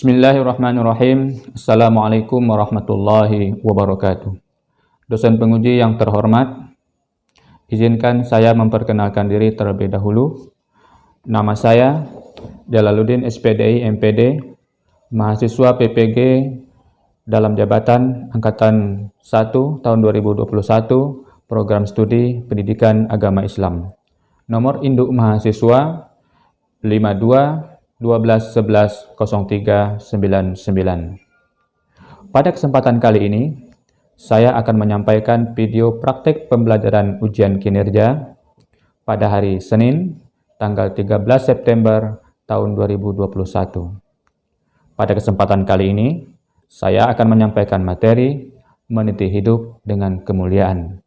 Bismillahirrahmanirrahim. Assalamualaikum warahmatullahi wabarakatuh. Dosen penguji yang terhormat, izinkan saya memperkenalkan diri terlebih dahulu. Nama saya Jalaluddin SPDI MPD, mahasiswa PPG dalam jabatan Angkatan 1 tahun 2021, Program Studi Pendidikan Agama Islam. Nomor induk mahasiswa 52 12 11 03 99. Pada kesempatan kali ini, saya akan menyampaikan video praktek pembelajaran ujian kinerja pada hari Senin, tanggal 13 September tahun 2021. Pada kesempatan kali ini, saya akan menyampaikan materi meniti hidup dengan kemuliaan.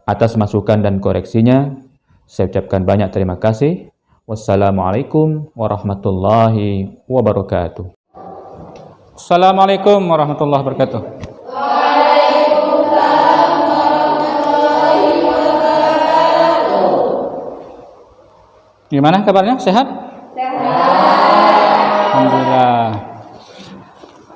Atas masukan dan koreksinya, saya ucapkan banyak terima kasih. Wassalamualaikum warahmatullahi wabarakatuh. Assalamualaikum warahmatullahi wabarakatuh. Waalaikumsalam warahmatullahi wabarakatuh. Gimana kabarnya? Sehat? Sehat.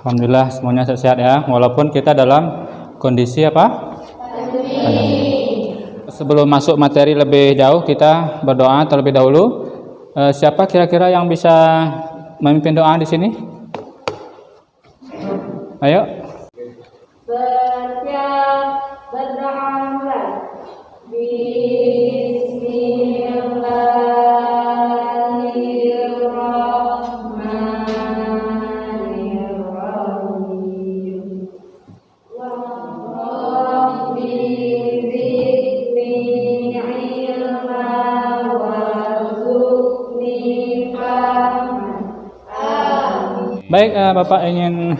Alhamdulillah semuanya sehat ya. Walaupun kita dalam kondisi apa? Pandemi. Sebelum masuk materi lebih jauh, kita berdoa terlebih dahulu. Siapa kira-kira yang bisa memimpin doa di sini? Ayo. Bersiap berdoa mulai. Bismillahirrahmanirrahim. Rabbi zidni ilma warzuqni fahman. Amin. Baik, Bapak ingin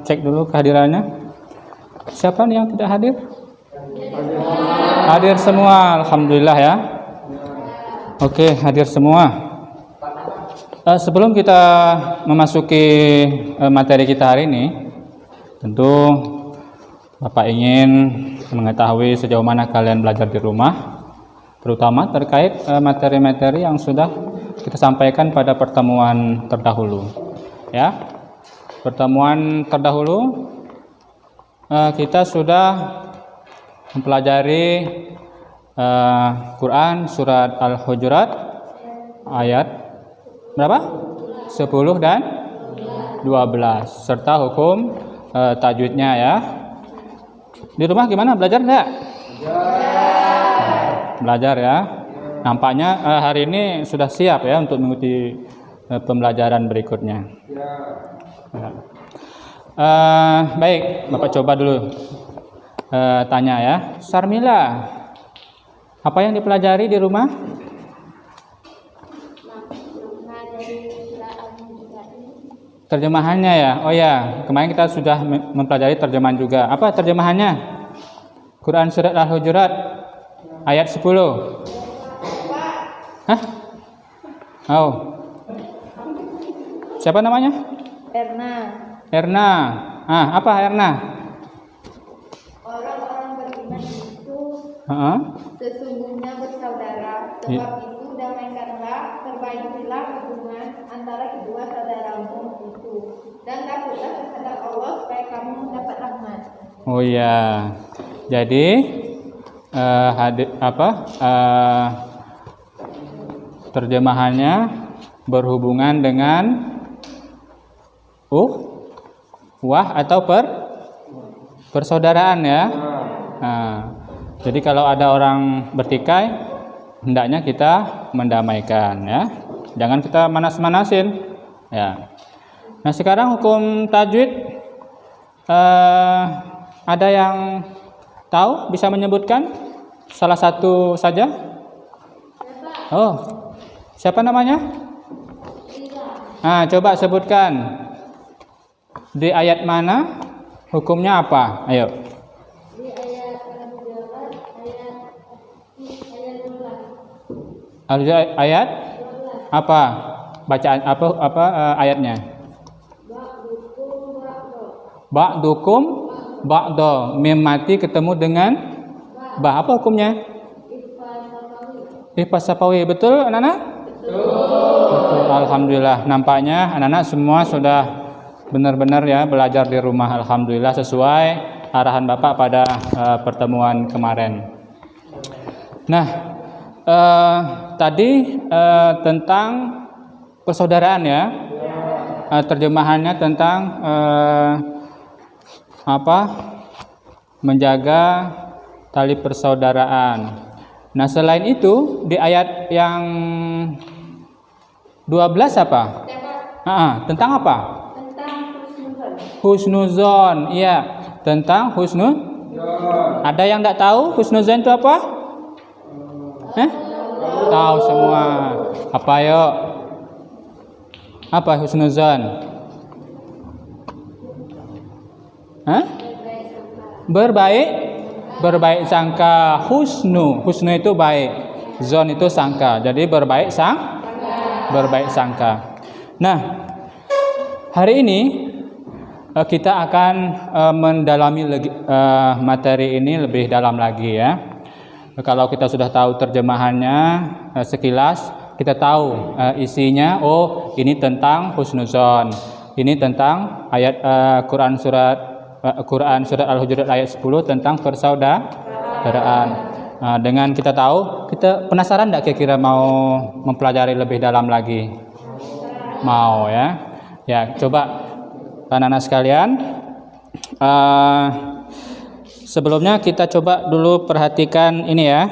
cek dulu kehadirannya. Siapa nih yang tidak hadir? Hadir semua, alhamdulillah ya. Oke, hadir semua. Sebelum kita memasuki materi kita hari ini, tentu Bapak ingin mengetahui sejauh mana kalian belajar di rumah, terutama terkait materi-materi yang sudah kita sampaikan pada pertemuan terdahulu. Ya, pertemuan terdahulu kita sudah mempelajari Quran surat Al-Hujurat ayat berapa? 10 dan 12 serta hukum tajwidnya ya. Di rumah gimana? Belajar enggak? Belajar ya. Nampaknya hari ini sudah siap ya untuk mengikuti pembelajaran berikutnya. Baik, Bapak coba dulu tanya ya. Sarmila, apa yang dipelajari di rumah? Terjemahannya ya. Oh ya, kemarin kita sudah mempelajari terjemahan juga. Apa terjemahannya? Quran surat Al-Hujurat ayat 10. Hah? Oh. Siapa namanya? Erna. Apa Erna? Orang-orang beriman itu sesungguhnya bersaudara, sebab itu damaikanlah, perbaikilah hubungan antara kedua saudaramu itu, dan takutlah kepada Allah supaya kamu mendapat rahmat. Oh ya, jadi terjemahannya berhubungan dengan wah atau persaudaraan ya. Jadi kalau ada orang bertikai, hendaknya kita mendamaikan ya. Jangan kita manas-manasin ya. Nah, sekarang hukum tajwid ada yang tahu bisa menyebutkan salah satu saja? Oh, siapa namanya? Coba sebutkan. Di ayat mana? Hukumnya apa? Ayo. Di ayat Ayat apa? Bacaan apa ayatnya? Ba'dukum ba'do. Mim mati ketemu dengan ba. Apa hukumnya? Ihfaz Safawi. Betul, anak-anak? Betul. Alhamdulillah, nampaknya anak-anak semua sudah benar-benar ya belajar di rumah. Alhamdulillah sesuai arahan Bapak pada pertemuan kemarin. Nah, tadi tentang persaudaraan ya, terjemahannya tentang menjaga tali persaudaraan. Nah, selain itu di ayat yang 12 apa? Tentang apa? Tentang Husnuzon. Iya, tentang husnuzon. Ada yang tidak tahu husnuzon itu apa? Tahu semua. Apa yuk? Apa husnuzon? Berbaik sangka. Husnu itu baik, zon itu sangka. Jadi berbaik sangka. Nah, hari ini kita akan mendalami materi ini lebih dalam lagi ya. Kalau kita sudah tahu terjemahannya sekilas, kita tahu isinya. Oh, ini tentang husnuzon. Ini tentang ayat Quran surat Al-Hujurat ayat 10 tentang persaudaraan. Dengan kita tahu, kita penasaran tidak kira-kira mau mempelajari lebih dalam lagi? Mau ya? Ya, coba anak-anak sekalian. Sebelumnya kita coba dulu perhatikan ini ya.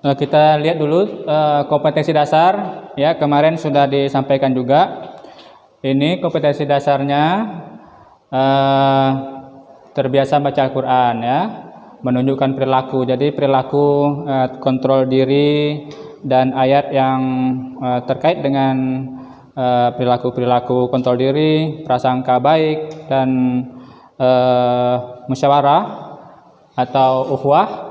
Kita lihat dulu kompetensi dasar ya, kemarin sudah disampaikan juga. Ini kompetensi dasarnya terbiasa baca Al-Quran ya, menunjukkan perilaku. Jadi perilaku kontrol diri dan ayat yang terkait dengan perilaku kontrol diri, prasangka baik dan musyawarah atau ukhuwah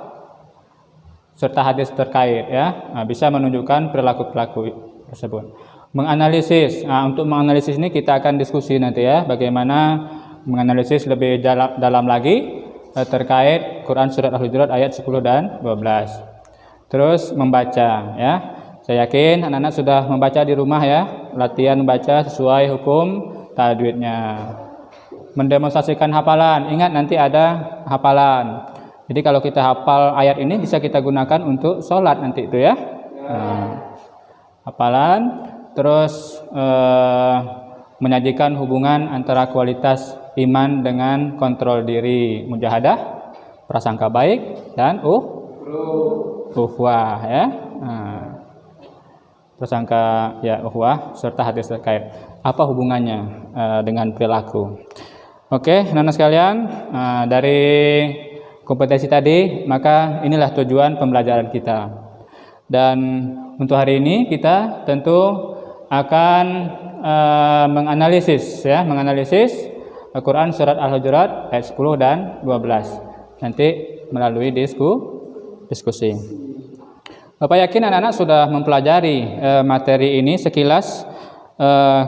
serta hadis terkait ya, bisa menunjukkan perilaku-perilaku tersebut. Menganalisis, untuk menganalisis ini kita akan diskusi nanti ya, bagaimana menganalisis lebih dalam lagi terkait Quran surat Al-Hujurat ayat 10 dan 12. Terus membaca ya, saya yakin anak-anak sudah membaca di rumah ya, latihan membaca sesuai hukum tajwidnya. Mendemonstrasikan hafalan, ingat nanti ada hafalan. Jadi kalau kita hafal ayat ini bisa kita gunakan untuk sholat nanti itu ya. Hafalan. Terus menyajikan hubungan antara kualitas iman dengan kontrol diri, mujahadah, prasangka baik dan ukhuwah ya. Prasangka ya, ukhuwah serta hadis terkait. Apa hubungannya dengan perilaku? Oke, anak-anak sekalian, dari kompetensi tadi, maka inilah tujuan pembelajaran kita. Dan untuk hari ini kita tentu akan menganalisis Al-Quran surat Al-Hujurat ayat 10 dan 12 nanti melalui diskusi. Bapak yakin anak-anak sudah mempelajari materi ini sekilas,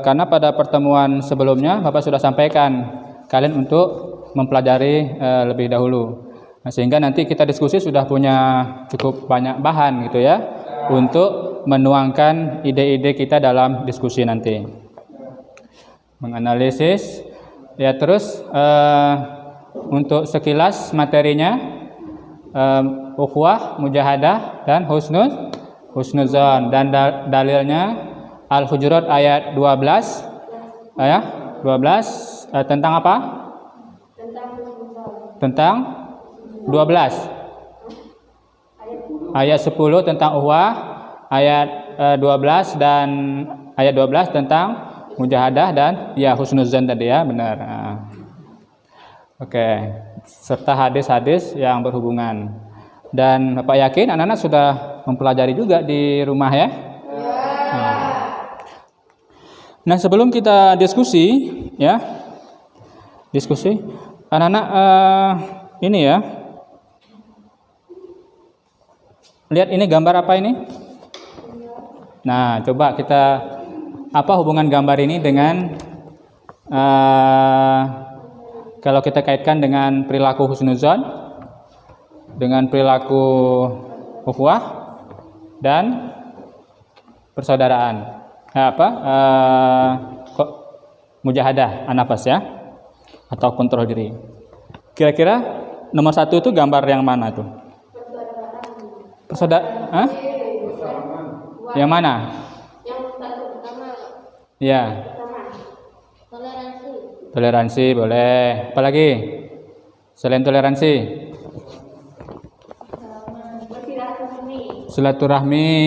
karena pada pertemuan sebelumnya Bapak sudah sampaikan kalian untuk mempelajari lebih dahulu, sehingga nanti kita diskusi sudah punya cukup banyak bahan gitu ya, untuk menuangkan ide-ide kita dalam diskusi nanti. Menganalisis ya, terus untuk sekilas materinya ukhuwah, mujahadah dan husnuzon, dan dalilnya Al-Hujurat ayat 12 ya, 12 tentang apa? Tentang 12 ayat 10 tentang ukhuwah, ayat 12 dan ayat 12 tentang mujahadah dan ya husnuzon tadi ya, benar. Oke, serta hadis-hadis yang berhubungan. Dan Bapak yakin anak-anak sudah mempelajari juga di rumah ya? Nah, sebelum kita diskusi ya, anak-anak ini ya, lihat ini gambar apa ini? Nah, coba kita, apa hubungan gambar ini dengan kalau kita kaitkan dengan perilaku husnuzon, dengan perilaku ukhuwah dan persaudaraan. Kok mujahadah an-nafas ya, atau kontrol diri. Kira-kira nomor 1 itu gambar yang mana tuh? Persaudaraan. Yang mana? Yang satu pertama. Ya. Toleransi. Toleransi boleh. Apa lagi? Selain toleransi? Silaturahmi.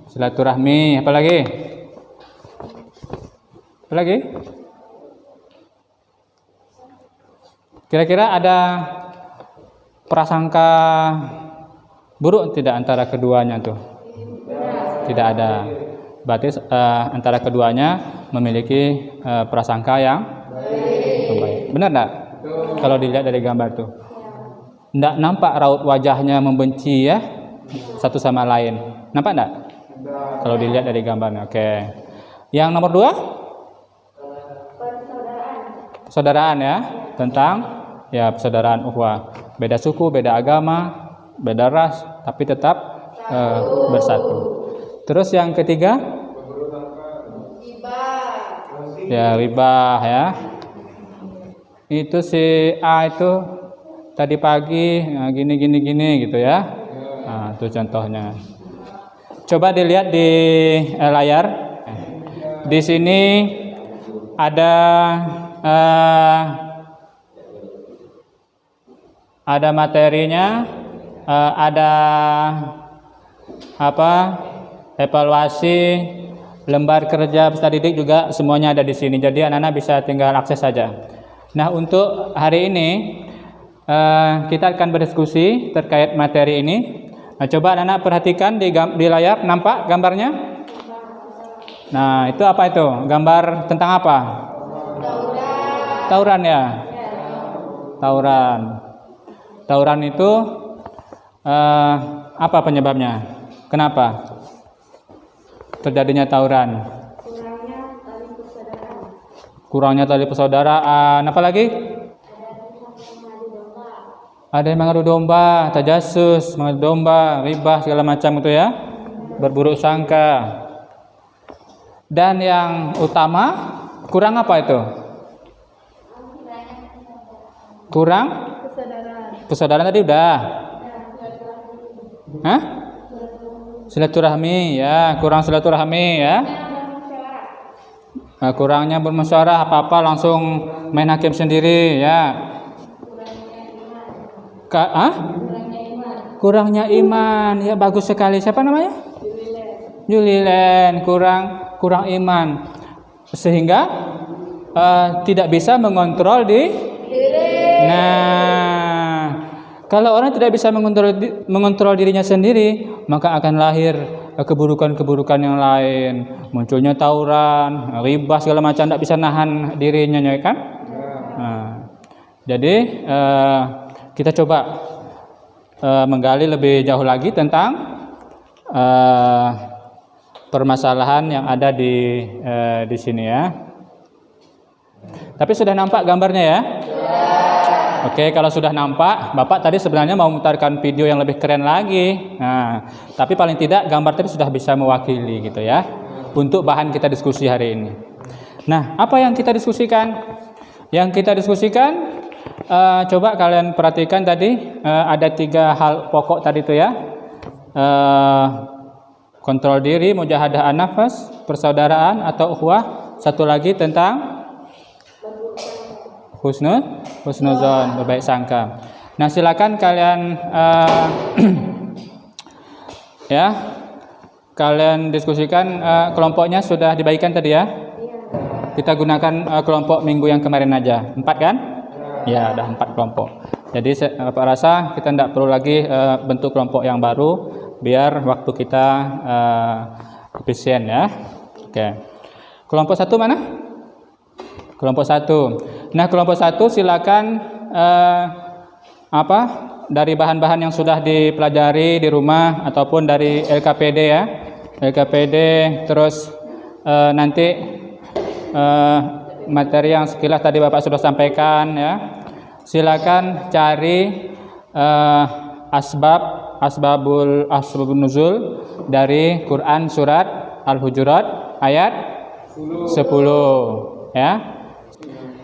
Silaturahmi. Apa lagi? Apa lagi? Kira-kira ada prasangka buruk tidak antara keduanya tuh? Tidak ada. Berarti antara keduanya memiliki prasangka yang baik. Benar enggak? Kalau dilihat dari gambar tuh. Enggak nampak raut wajahnya membenci ya satu sama lain. Nampak enggak? Kalau dilihat dari gambarnya. Oke. Yang nomor 2? Persaudaraan ya. Tentang ya persaudaraan ukhuwah. Beda suku, beda agama, beda ras, tapi tetap bersatu. Terus yang ketiga? Ya, ribah ya. Itu si A itu tadi pagi gini gitu ya. Nah, itu contohnya. Coba dilihat di layar. Di sini ada materinya, ada evaluasi, lembar kerja peserta didik juga semuanya ada di sini. Jadi anak-anak bisa tinggal akses saja. Nah, untuk hari ini kita akan berdiskusi terkait materi ini. Nah, coba anak-anak perhatikan di layar, nampak gambarnya? Nah, itu apa itu? Gambar tentang apa? Tauran ya? Tauran. Tauran itu apa penyebabnya? Kenapa terjadinya tauran? Kurangnya tali persaudaraan. Apa lagi? Ada yang mengadu domba, tajasus, mengadu domba, ribah segala macam itu ya, berburuk sangka. Dan yang utama, kurang apa itu? Kurang? Persaudaraan tadi udah. Hah? Silaturahmi ya, kurang silaturahmi ya. Nah, kurangnya bermusyawarah, apa-apa langsung main hakim sendiri ya. Kurangnya iman ya, bagus sekali. Siapa namanya? Julilen. Kurang iman sehingga tidak bisa mengontrol diri. Nah, kalau orang tidak bisa mengontrol dirinya sendiri, maka akan lahir keburukan-keburukan yang lain. Munculnya tauran, ribah segala macam, tidak bisa nahan dirinya, ya kan? Nah, jadi kita coba menggali lebih jauh lagi tentang permasalahan yang ada di sini ya. Tapi sudah nampak gambarnya ya? Oke, kalau sudah nampak, Bapak tadi sebenarnya mau memutarkan video yang lebih keren lagi. Nah, tapi paling tidak gambar tadi sudah bisa mewakili gitu ya, untuk bahan kita diskusi hari ini. Nah, apa yang kita diskusikan? Yang kita diskusikan, coba kalian perhatikan tadi, ada 3 hal pokok tadi itu ya. Kontrol diri, mujahadah an-nafas, persaudaraan atau ukhuwah. Satu lagi tentang husnuzon, berbaik sangka. Nah, silakan kalian ya, kalian diskusikan. Kelompoknya sudah dibagikan tadi ya. Kita gunakan kelompok minggu yang kemarin aja. 4 kan? Ya, ada 4 kelompok. Jadi Bapak rasa kita tidak perlu lagi bentuk kelompok yang baru, biar waktu kita efisien ya. Oke. Kelompok 1 mana? Kelompok 1. Nah, kelompok 1 silakan dari bahan-bahan yang sudah dipelajari di rumah ataupun dari LKPD ya. LKPD, terus nanti materi yang sekilas tadi Bapak sudah sampaikan ya. Silakan cari asbabun nuzul dari Quran surat Al-Hujurat ayat 10 ya.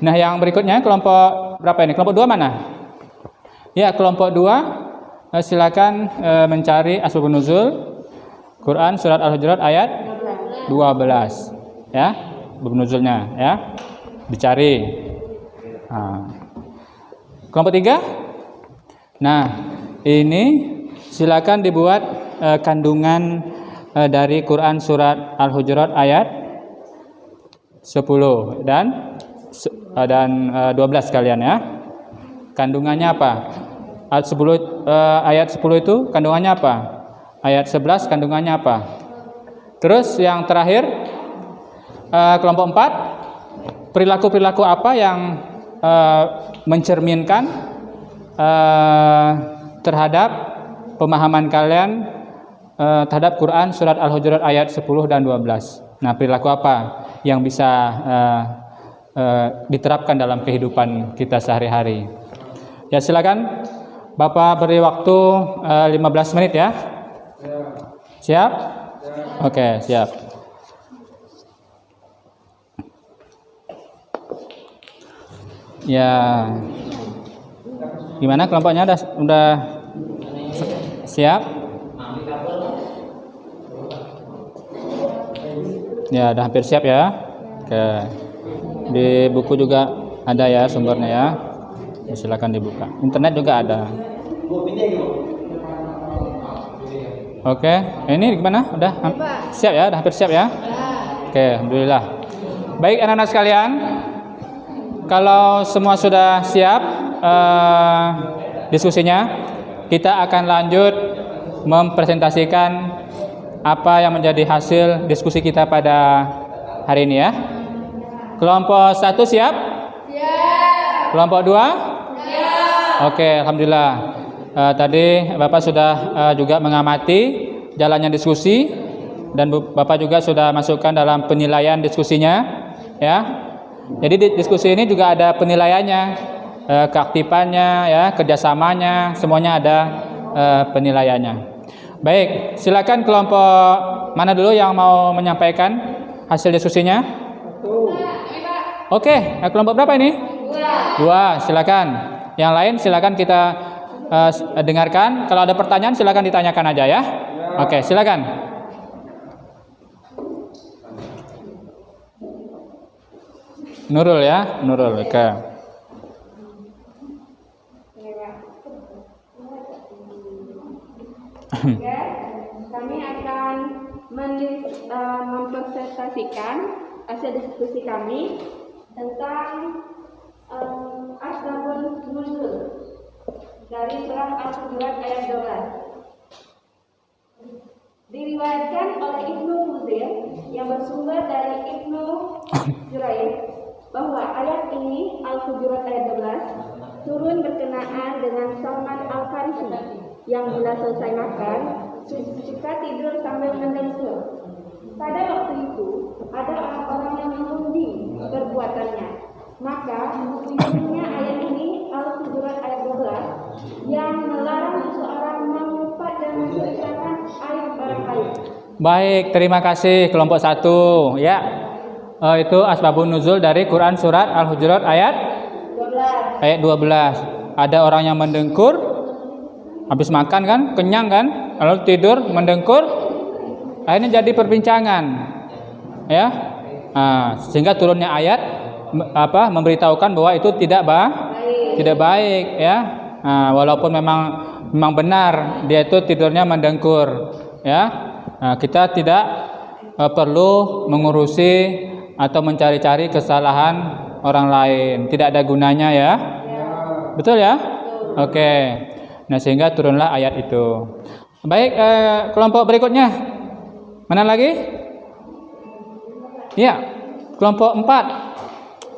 Nah, yang berikutnya kelompok berapa ini? Kelompok 2 mana? Ya, kelompok 2 silakan mencari asbabun nuzul Quran surat Al-Hujurat ayat 12 ya, asbabun nuzulnya ya. Dicari. Nah. Kelompok 3. Nah, ini silakan dibuat kandungan dari Quran surat Al-Hujurat ayat 10 dan 12 kalian ya. Kandungannya apa? Ayat 10 itu kandungannya apa? Ayat 11 kandungannya apa? Terus yang terakhir kelompok 4, perilaku-perilaku apa yang mencerminkan terhadap pemahaman kalian terhadap Quran surat Al-Hujurat ayat 10 dan 12. Nah, perilaku apa yang bisa diterapkan dalam kehidupan kita sehari-hari? Ya, silakan Bapak beri waktu 15 menit ya. Siap? Oke, siap. Ya. Gimana kelompoknya udah siap? Ya, udah hampir siap ya. Oke. Di buku juga ada ya sumbernya ya. Silakan dibuka. Internet juga ada. Oke, ini gimana? Udah siap ya? Udah hampir siap ya? Oke, alhamdulillah. Baik anak-anak sekalian, kalau semua sudah siap diskusinya, kita akan lanjut mempresentasikan apa yang menjadi hasil diskusi kita pada hari ini ya. Kelompok 1 siap? Siap. Kelompok 2? Siap. Oke, alhamdulillah. Tadi Bapak sudah juga mengamati jalannya diskusi dan Bapak juga sudah masukkan dalam penilaian diskusinya ya. Jadi diskusi ini juga ada penilaiannya, keaktifannya ya, kerjasamanya, semuanya ada penilaiannya. Baik, silakan kelompok mana dulu yang mau menyampaikan hasil diskusinya? Oke, kelompok berapa ini? 2, silakan. Yang lain silakan kita dengarkan. Kalau ada pertanyaan silakan ditanyakan aja ya. Oke, silakan. Nurul ya, Nurul. Oke. Kami akan mempresentasikan hasil diskusi kami tentang asbabun nuzul dari surah Al-Hujurat ayat 12. Diriwayatkan oleh Ibnu Munzir yang bersumber dari Ibnu Jurair bahwa ayat ini Al-Hujurat ayat 12 turun berkenaan dengan Salman Al-Farisi yang bila selesai makan suka tidur sambil mendengkur. Pada waktu itu ada orang-orang yang mengundi perbuatannya. Maka turunnya ayat ini Al-Hujurat ayat 12 yang melarang seseorang mengumpat dan menceritakan aib orang lain. Baik, terima kasih kelompok 1 ya. Itu asbabun nuzul dari Quran surat Al-Hujurat ayat 12. Ada orang yang mendengkur habis makan kan, kenyang kan, lalu tidur mendengkur, akhirnya jadi perbincangan ya. Sehingga turunnya ayat memberitahukan bahwa itu tidak baik ya. Walaupun memang benar dia itu tidurnya mendengkur ya. Kita tidak perlu mengurusi atau mencari-cari kesalahan orang lain, tidak ada gunanya ya. Betul ya? Oke. Nah, sehingga turunlah ayat itu. Baik, kelompok berikutnya. Mana lagi? Ya, kelompok 4.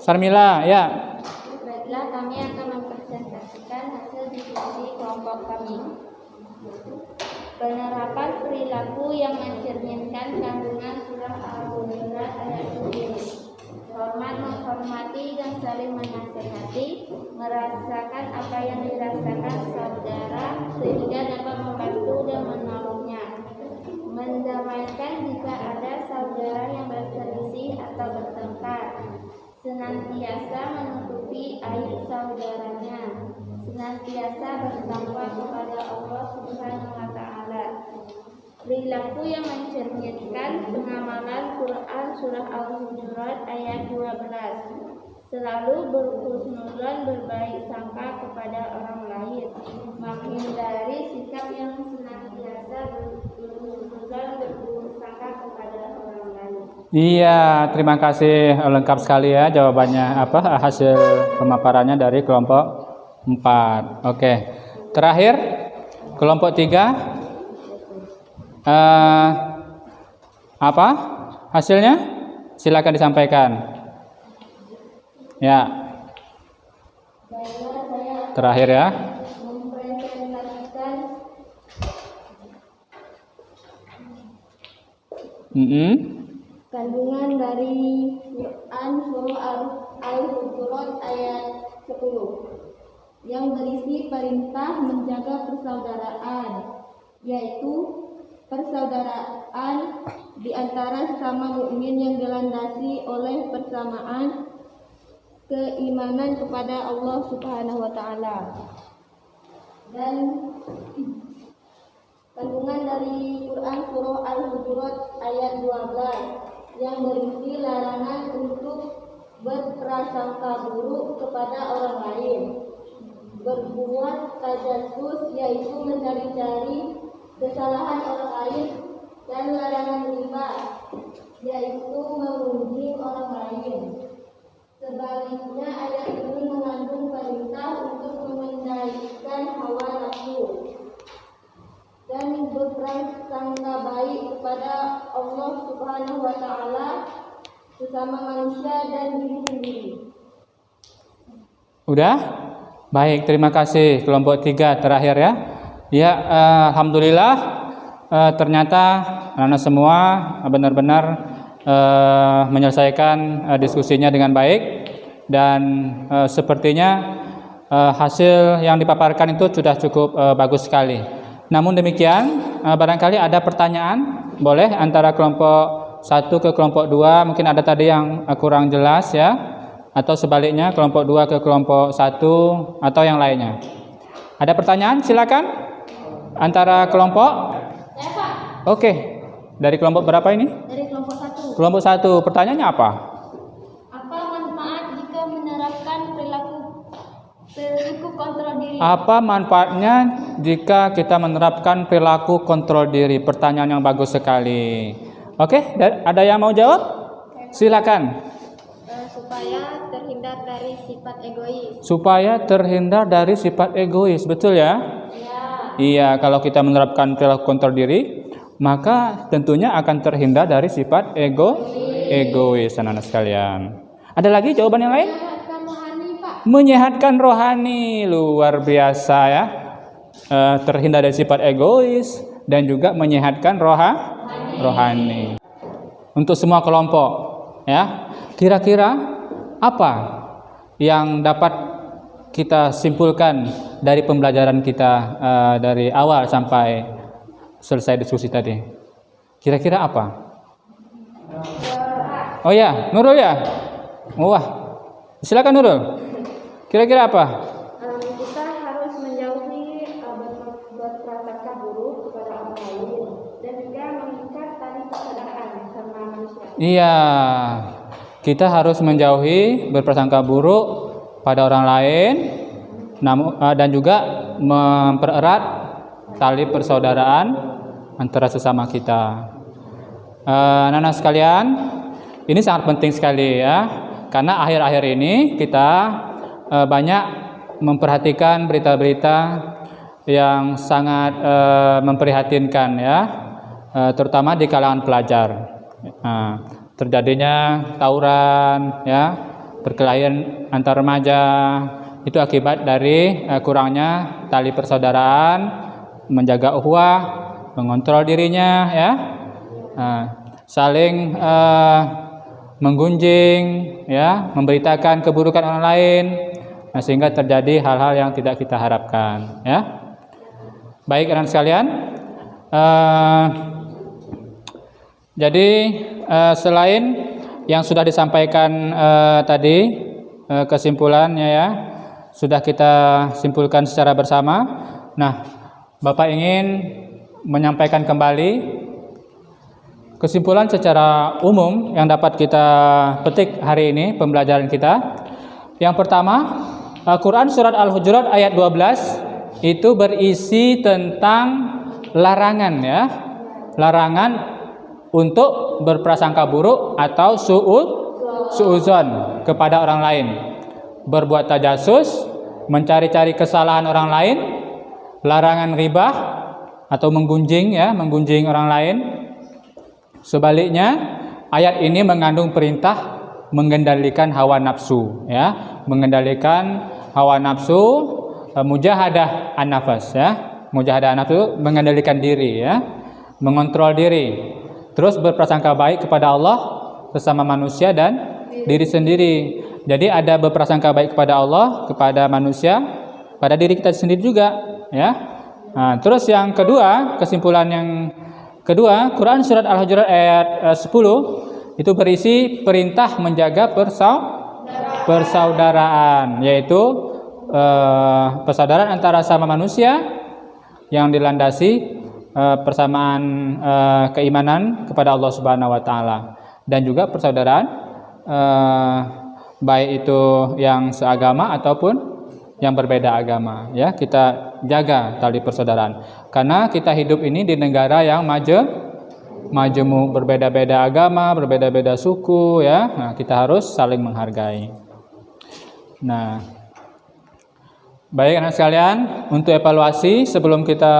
Sarmila, ya. Baiklah, kami akan mempresentasikan hasil diskusi kelompok kami. Penerapan perilaku yang mencerminkan kandungan surah Al-Hujurat ayat 10. Hormat menghormati dan saling menasihati, merasakan apa yang dirasakan saudara sehingga dapat membantu dan menolongnya. mendamaikan jika ada saudara yang berselisih atau bertengkar, senantiasa menutupi aib saudaranya, senantiasa bertakwa kepada Allah Subhanahu wa Ta'ala. Perilaku yang mencerminkan pengamalan Quran surah Al-Hujurat ayat 12. Selalu berhusnudzon, berbaik sangka kepada orang lain, menghindari sikap yang senantiasa berhusnudzon, berburuk sangka kepada orang lain. Iya, terima kasih, lengkap sekali ya jawabannya, hasil pemaparannya dari kelompok 4. Oke. Terakhir kelompok 3. Apa hasilnya? Silakan disampaikan. Ya. Terakhir ya. Mempresentasikan kandungan dari Quran surah Al-Hujurat ayat 10 yang berisi perintah menjaga persaudaraan, yaitu persaudaraan di antara sesama mukmin yang dilandasi oleh persamaan keimanan kepada Allah Subhanahu wa Ta'ala. Dan kandungan dari Quran surah Al-Hujurat ayat 12 yang berisi larangan untuk berprasangka buruk kepada orang lain, berbuat tajassus yaitu mencari-cari kesalahan orang lain, dan larangan riba yaitu mengunjing orang lain. Sebaliknya ayat ini mengandung perintah untuk mengendalikan hawa nafsu dan berprasangka baik kepada Allah Subhanahu wa Ta'ala, sesama manusia dan diri sendiri. Udah? Baik, terima kasih kelompok 3 terakhir ya. Ya, alhamdulillah ternyata anak-anak semua benar-benar menyelesaikan diskusinya dengan baik, dan sepertinya hasil yang dipaparkan itu sudah cukup bagus sekali. Namun demikian, barangkali ada pertanyaan, boleh antara kelompok 1 ke kelompok 2, mungkin ada tadi yang kurang jelas ya, atau sebaliknya kelompok 2 ke kelompok 1 atau yang lainnya. Ada pertanyaan? Silakan. Antara kelompok? Oke. Dari kelompok berapa ini? Dari kelompok 1. Kelompok 1. Pertanyaannya apa? Apa manfaat jika menerapkan perilaku kontrol diri? Apa manfaatnya jika kita menerapkan perilaku kontrol diri? Pertanyaan yang bagus sekali. Oke, ada yang mau jawab? Silakan. Supaya terhindar dari sifat egois. Supaya terhindar dari sifat egois, betul ya? Iya, kalau kita menerapkan perilaku kontrol diri, maka tentunya akan terhindar dari sifat egois, anak-anak sekalian. Ada lagi jawaban yang lain? Menyehatkan rohani, Pak. Menyehatkan rohani, luar biasa ya. Terhindar dari sifat egois dan juga menyehatkan rohani. Untuk semua kelompok, ya. Kira-kira apa yang dapat kita simpulkan dari pembelajaran kita dari awal sampai selesai diskusi tadi? Kira-kira apa? Oh ya, Nurul ya? Wah, silakan Nurul. Kira-kira apa? Kita harus menjauhi berprasangka buruk kepada orang lain dan juga meningkat tali persaudaraan sama manusia. Iya, kita harus menjauhi berprasangka buruk pada orang lain, dan juga mempererat tali persaudaraan antara sesama kita. Anak-anak sekalian, ini sangat penting sekali ya, karena akhir-akhir ini kita banyak memperhatikan berita-berita yang sangat memprihatinkan ya, terutama di kalangan pelajar. Terjadinya tawuran ya, perkelahian antar remaja, itu akibat dari kurangnya tali persaudaraan, menjaga ukhuwah, mengontrol dirinya ya, saling menggunjing ya, memberitakan keburukan orang lain, sehingga terjadi hal-hal yang tidak kita harapkan ya. Baik anak sekalian, Jadi selain yang sudah disampaikan tadi kesimpulannya ya, sudah kita simpulkan secara bersama. Nah, Bapak ingin menyampaikan kembali kesimpulan secara umum yang dapat kita petik hari ini pembelajaran kita. Yang pertama, Quran surat Al-Hujurat ayat 12 itu berisi tentang larangan ya. Larangan untuk berprasangka buruk atau suudzon kepada orang lain. Berbuat tajasus, mencari-cari kesalahan orang lain, larangan ribah atau menggunjing ya, menggunjing orang lain. Sebaliknya, ayat ini mengandung perintah mengendalikan hawa nafsu ya, mengendalikan hawa nafsu, mujahadah an-nafas ya. Mujahadah an-nafsu mengendalikan diri ya, mengontrol diri. Terus berprasangka baik kepada Allah, sesama manusia dan diri sendiri. Jadi ada berprasangka baik kepada Allah, kepada manusia, pada diri kita sendiri juga ya. Nah, terus yang kedua, kesimpulan yang kedua, Quran surat Al-Hujurat ayat 10 itu berisi perintah menjaga persaudaraan, yaitu persaudaraan antara sama manusia yang dilandasi persamaan keimanan kepada Allah Subhanahu wa taala, dan juga persaudaraan baik itu yang seagama ataupun yang berbeda agama ya. Kita jaga tali persaudaraan karena kita hidup ini di negara yang majemuk, berbeda-beda agama, berbeda-beda suku ya. Nah, kita harus saling menghargai. Nah, baik anak sekalian, untuk evaluasi sebelum kita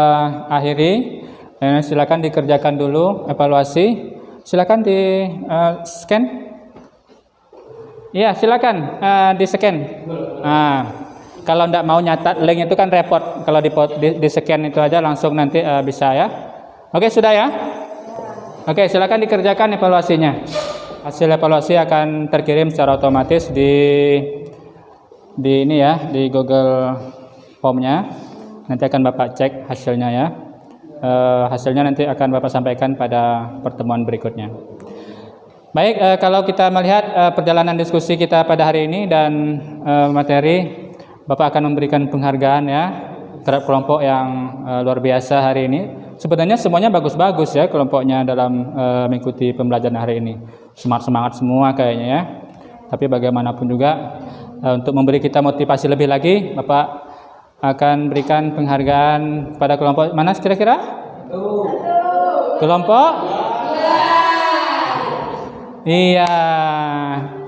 akhiri, silakan dikerjakan dulu evaluasi. Silakan di scan. Iya, silakan di scan. Nah, kalau tidak mau nyatat link itu kan repot. Kalau di scan itu aja langsung nanti bisa ya. Oke, sudah ya? Oke, silakan dikerjakan evaluasinya. Hasil evaluasi akan terkirim secara otomatis di ini ya, di Google Form-nya. Nanti akan Bapak cek hasilnya ya. Hasilnya nanti akan Bapak sampaikan pada pertemuan berikutnya. Baik, kalau kita melihat perjalanan diskusi kita pada hari ini dan materi, Bapak akan memberikan penghargaan ya terhadap kelompok yang luar biasa hari ini. Sebenarnya semuanya bagus-bagus ya kelompoknya dalam mengikuti pembelajaran hari ini. Semangat-semangat semua kayaknya ya. Tapi bagaimanapun juga untuk memberi kita motivasi lebih lagi, Bapak akan berikan penghargaan pada kelompok mana kira-kira? Kelompok? Iya.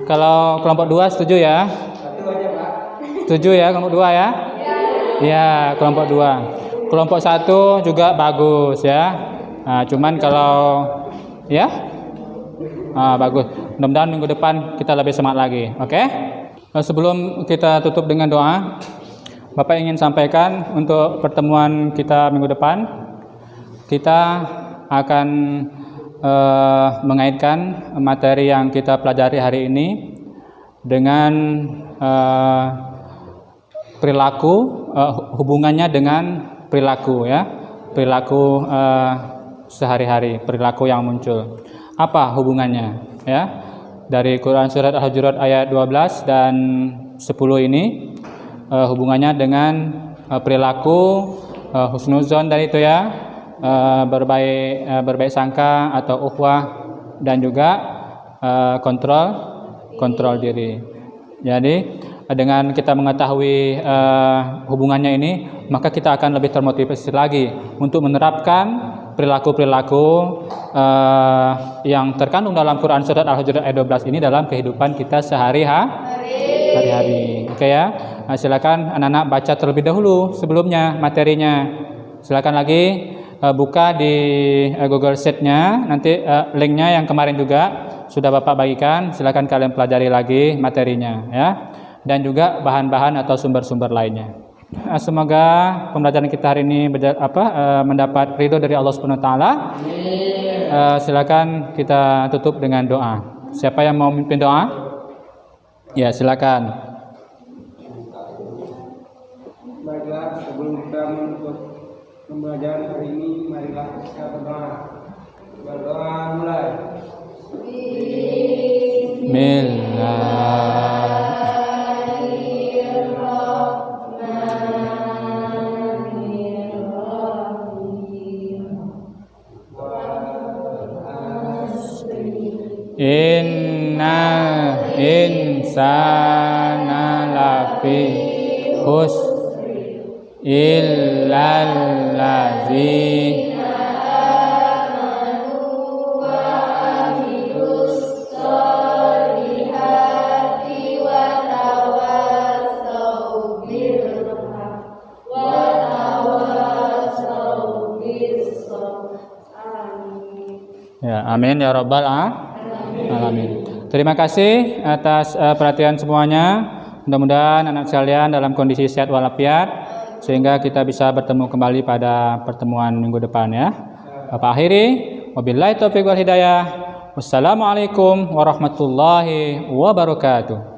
Kalau kelompok 2 setuju ya? Setuju ya kelompok 2 ya? Iya, kelompok 2. Kelompok 1 juga bagus ya. Nah, cuman kalau ya, bagus. Mudah-mudahan minggu depan kita lebih semangat lagi. Oke? Sebelum kita tutup dengan doa, Bapak ingin sampaikan untuk pertemuan kita minggu depan, kita akan mengaitkan materi yang kita pelajari hari ini dengan perilaku, hubungannya dengan perilaku ya, perilaku sehari-hari, perilaku yang muncul. Apa hubungannya ya? Dari Quran surat Al-Hujurat ayat 12 dan 10 ini hubungannya dengan perilaku husnuzon dari itu ya, berbaik sangka atau ukhwah, dan juga kontrol diri. Jadi dengan kita mengetahui hubungannya ini, maka kita akan lebih termotivasi lagi untuk menerapkan perilaku-perilaku yang terkandung dalam Quran surat Al-Hujurat ayat 12 ini dalam kehidupan kita sehari-hari. Oke ya, silakan anak-anak baca terlebih dahulu sebelumnya materinya. Silakan lagi buka di Google Sheet-nya, nanti linknya yang kemarin juga sudah Bapak bagikan. Silakan kalian pelajari lagi materinya ya, dan juga bahan-bahan atau sumber-sumber lainnya. Semoga pembelajaran kita hari ini mendapat ridho dari Allah Subhanahu wa taala. Silakan kita tutup dengan doa. Siapa yang mau memimpin doa? Ya, silakan. Baiklah, sebelum kita menutup pembelajaran hari ini, marilah kita berdoa. Berdoa mulai. Innal insana lafi khusr illal ladzina ya, amin ya rabbal alamin. Terima kasih atas perhatian semuanya. Mudah-mudahan anak sekalian dalam kondisi sehat walafiat sehingga kita bisa bertemu kembali pada pertemuan minggu depan ya. Bapak akhiri, wabillahi taufiq wal hidayah. Wassalamualaikum warahmatullahi wabarakatuh.